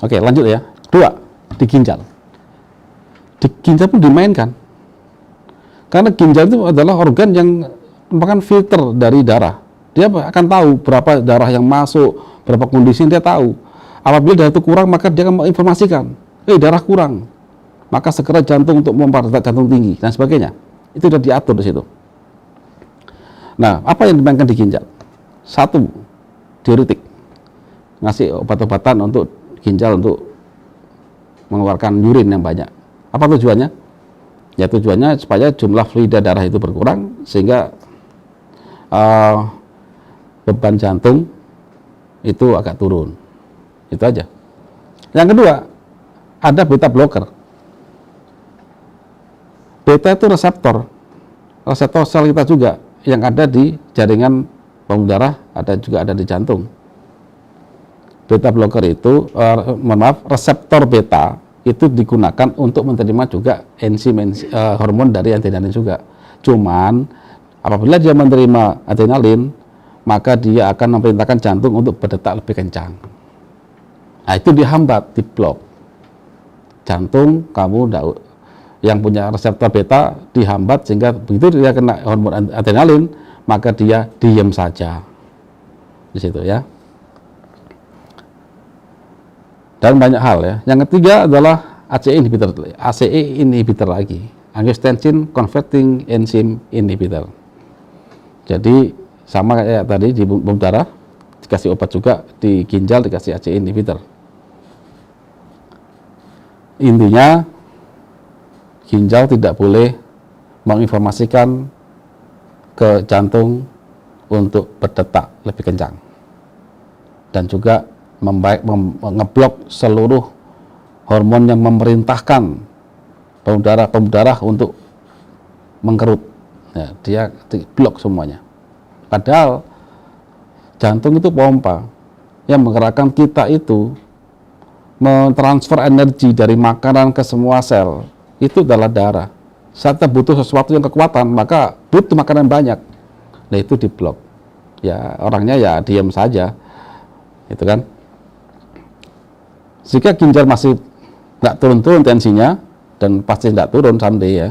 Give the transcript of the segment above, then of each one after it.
Oke, lanjut ya. Dua, di ginjal. Di ginjal pun dimainkan. Karena ginjal itu adalah organ yang merupakan filter dari darah. Dia akan tahu berapa darah yang masuk, berapa kondisi dia tahu. Apabila darah itu kurang, maka dia akan menginformasikan, darah kurang, maka segera jantung untuk memompa detak jantung tinggi dan sebagainya. Itu sudah diatur di situ. Nah, apa yang dimainkan di ginjal? Satu, diuretik, ngasih obat-obatan untuk ginjal untuk mengeluarkan urin yang banyak. Apa tujuannya? Ya tujuannya supaya jumlah fluida darah itu berkurang sehingga beban jantung itu agak turun. Itu aja. Yang kedua, ada beta blocker. Beta itu reseptor sel kita juga yang ada di jaringan pembuluh darah, juga ada di jantung. Beta blocker itu, reseptor beta itu digunakan untuk menerima juga enzim hormon dari adrenalin juga. Cuman apabila dia menerima adrenalin, maka dia akan memerintahkan jantung untuk berdetak lebih kencang. Nah, itu dihambat, diblok. Jantung kamu yang punya reseptor beta dihambat sehingga begitu dia kena hormon adrenalin, maka dia diam saja di situ ya. Dan banyak hal ya. Yang ketiga adalah ACE inhibitor lagi, angiotensin converting enzyme inhibitor. Jadi sama kayak tadi di pembuluh darah, dikasih obat juga, di ginjal dikasih ACE inhibitor. Intinya ginjal tidak boleh menginformasikan ke jantung untuk berdetak lebih kencang, dan juga ngeblok seluruh hormon yang memerintahkan pembuluh darah untuk mengkerut. Ya, dia diblok semuanya. Padahal jantung itu pompa yang menggerakkan kita itu mentransfer energi dari makanan ke semua sel. Itu adalah darah. Saat kita butuh sesuatu yang kekuatan, maka butuh makanan banyak. Nah, itu diblok. Ya, orangnya ya diam saja. Itu kan. Jika ginjal masih nggak turun-turun tensinya, dan pasti nggak turun someday ya,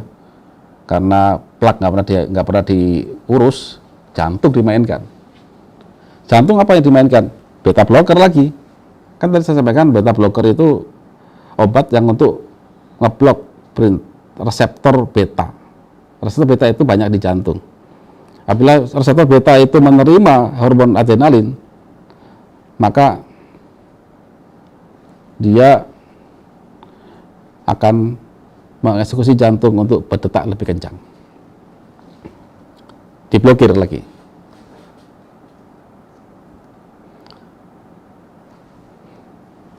karena plak nggak pernah diurus, jantung dimainkan. Jantung apa yang dimainkan? Beta blocker lagi. Kan tadi saya sampaikan beta blocker itu obat yang untuk ngeblok reseptor beta. Reseptor beta itu banyak di jantung. Apabila reseptor beta itu menerima hormon adrenalin, maka dia akan mengeksekusi jantung untuk berdetak lebih kencang. Diblokir lagi.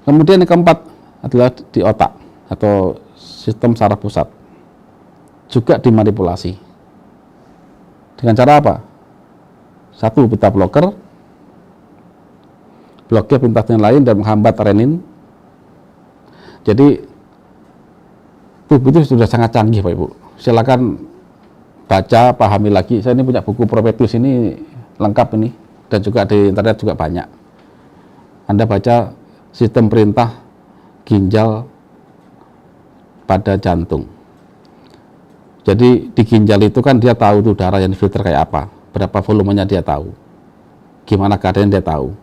Kemudian yang keempat adalah di otak atau sistem saraf pusat. Juga dimanipulasi. Dengan cara apa? Satu, beta blocker, blokir pintas yang lain dan menghambat renin. Jadi tubuh itu sudah sangat canggih, Pak Ibu. Silakan baca, pahami lagi. Saya ini punya buku Prometheus ini lengkap ini, dan juga di internet juga banyak. Anda baca sistem perintah ginjal pada jantung. Jadi di ginjal itu kan dia tahu tuh darah yang difilter kayak apa, berapa volumenya dia tahu, gimana keadaannya dia tahu.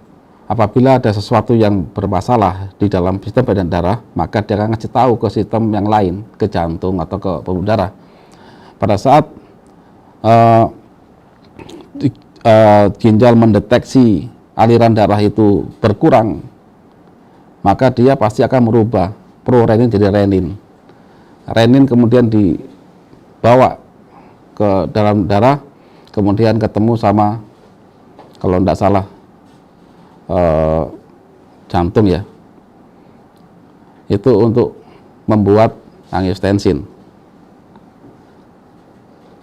Apabila ada sesuatu yang bermasalah di dalam sistem peredaran darah, maka dia akan ngasih tahu ke sistem yang lain, ke jantung atau ke pembuluh darah. Pada saat ginjal mendeteksi aliran darah itu berkurang, maka dia pasti akan merubah prorenin jadi renin. Renin kemudian dibawa ke dalam darah, kemudian ketemu sama, kalau tidak salah, jantung ya, itu untuk membuat angiotensin.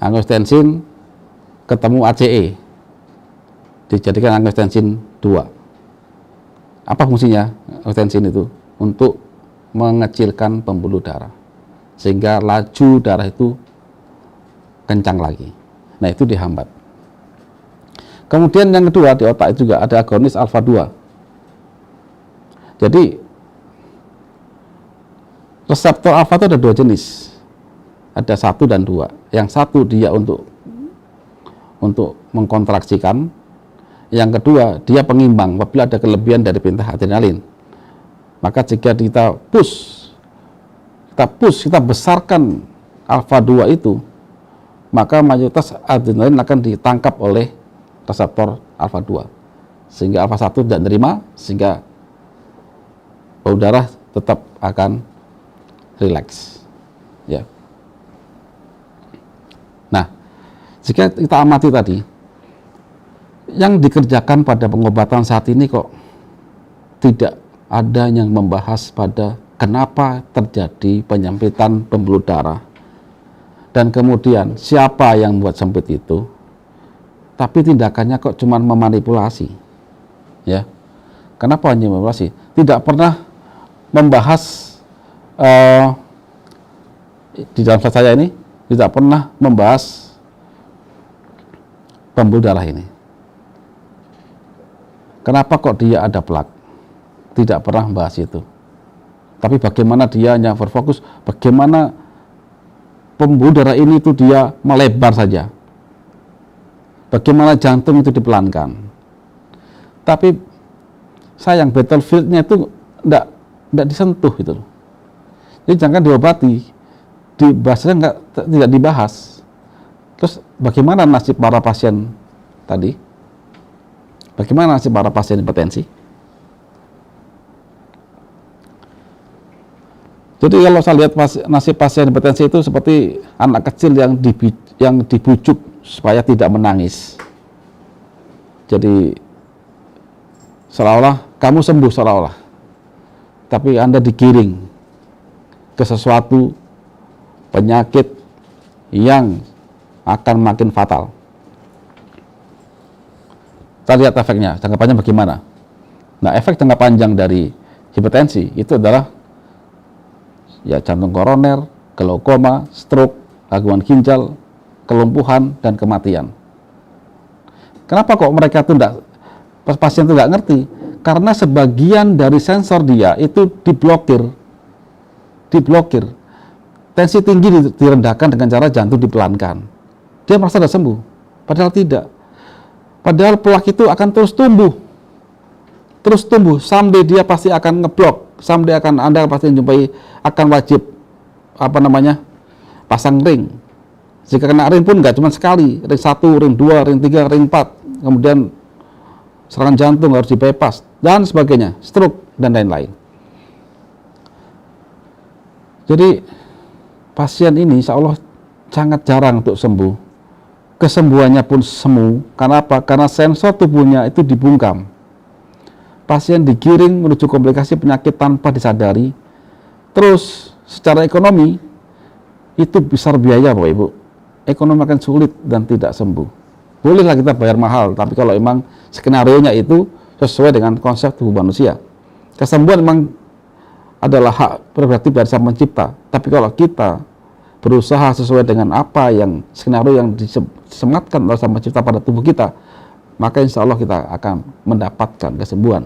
Angiotensin ketemu ACE, dijadikan angiotensin 2. Apa fungsinya angiotensin itu? Untuk mengecilkan pembuluh darah, sehingga laju darah itu kencang lagi. Nah, itu dihambat. Kemudian yang kedua, di otak juga ada agonis alfa 2. Jadi reseptor alfa itu ada dua jenis, ada 1 dan 2. Yang satu dia untuk mengkontraksikan, yang kedua dia pengimbang apabila ada kelebihan dari perintah adrenalin. Maka jika kita besarkan alfa 2 itu, maka mayoritas adrenalin akan ditangkap oleh reseptor alfa 2, sehingga alfa 1 tidak menerima, sehingga pembuluh darah tetap akan rileks, ya. Nah, jika kita amati tadi, yang dikerjakan pada pengobatan saat ini kok tidak ada yang membahas pada kenapa terjadi penyempitan pembuluh darah, dan kemudian siapa yang membuat sempit itu, tapi tindakannya kok cuma memanipulasi, ya. Kenapa hanya memanipulasi? Tidak pernah membahas di dalam slide saya ini tidak pernah membahas pembuluh darah ini. Kenapa kok dia ada plak? Tidak pernah membahas itu. Tapi bagaimana dia hanya berfokus bagaimana pembuluh darah ini itu dia melebar saja. Bagaimana jantung itu dipelankan. Tapi sayang battlefield-nya itu tidak disentuh gitu loh. Jadi jangan diobati, dibahasnya tidak dibahas. Terus bagaimana nasib para pasien tadi? Bagaimana nasib para pasien hipertensi? Jadi kalau saya lihat nasib pasien hipertensi itu seperti anak kecil yang dibujuk supaya tidak menangis. Jadi seolah-olah kamu sembuh seolah-olah, tapi Anda digiring ke sesuatu penyakit yang akan makin fatal. Kita lihat efeknya, jangka panjang bagaimana. Nah, efek jangka panjang dari hipertensi itu adalah ya jantung koroner, glaukoma, stroke, gangguan ginjal, kelumpuhan, dan kematian. Kenapa kok mereka itu pasien itu nggak ngerti? Karena sebagian dari sensor dia itu diblokir. Tensi tinggi direndahkan dengan cara jantung dipelankan. Dia merasa sudah sembuh, padahal tidak. Padahal plak itu akan terus tumbuh, someday dia pasti akan ngeblok, someday Anda pasti jumpai akan wajib pasang ring. Jika kena ring pun nggak cuma sekali, ring 1, ring 2, ring 3, ring 4, kemudian serangan jantung harus di-bypass dan sebagainya, stroke dan lain-lain. Jadi pasien ini insya Allah sangat jarang untuk sembuh. Kesembuhannya pun semu. Karena apa? Karena sensor tubuhnya itu dibungkam. Pasien digiring menuju komplikasi penyakit tanpa disadari. Terus secara ekonomi itu besar biaya Bapak Ibu. Ekonomi akan sulit dan tidak sembuh. Bolehlah kita bayar mahal, tapi kalau emang skenario-nya itu sesuai dengan konsep tubuh manusia. Kesembuhan memang adalah hak prerogatif dari Sang Pencipta. Tapi kalau kita berusaha sesuai dengan apa yang skenario yang disematkan oleh Sang Pencipta pada tubuh kita, maka insya Allah kita akan mendapatkan kesembuhan.